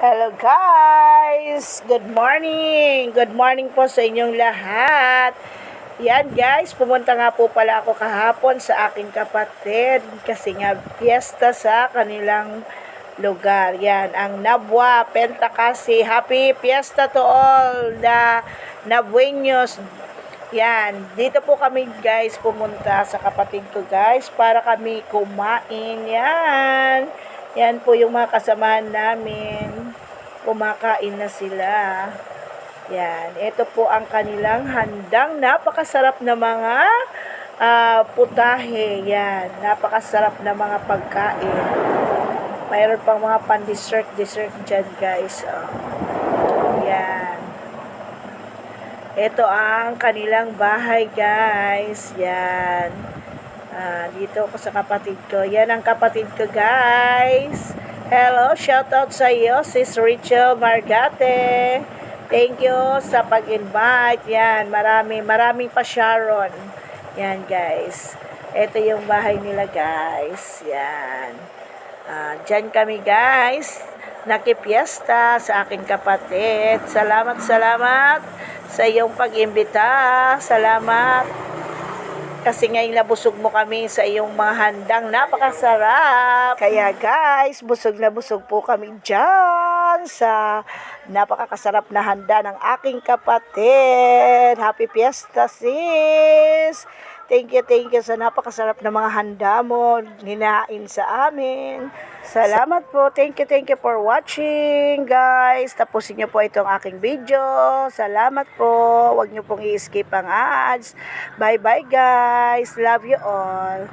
Hello guys! Good morning! Good morning po sa inyong lahat. Yan guys, pumunta nga po pala ako kahapon sa aking kapatid kasi nga fiesta sa kanilang lugar. Yan, ang Nabwa Pentacasi. Happy fiesta to all the Nabueños. Yan, dito po kami guys pumunta sa kapatid ko guys para kami kumain. Yan. Yan po yung mga kasamahan namin. Kumakain na sila. Yan. Ito po ang kanilang handang napakasarap na mga putahe. Yan. Napakasarap na mga pagkain. Mayroon pang mga pan-dessert dyan guys. Yan. Ito ang kanilang bahay guys. Yan. Dito ako sa kapatid ko. Yan ang kapatid ko guys. Hello, shoutout sa iyo, Sis Rachel Margate. Thank you sa pag-invite. Yan, maraming pa Sharon. Yan guys. Ito yung bahay nila guys. Yan. Dyan kami guys. Nakipiesta sa aking kapatid. Salamat sa iyong pag-imbita. Salamat. Kasi ngayon nabusog mo kami sa iyong mga handang napakasarap. Kaya guys, busog na busog po kami dyan sa napakasarap na handa ng aking kapatid. Happy Fiesta sis! Thank you sa napakasarap na mga handa mo, hinain sa amin. Salamat po. Thank you for watching, guys. Tapusin niyo po itong aking video. Salamat po. Huwag niyo pong i-skip ang ads. Bye-bye, guys. Love you all.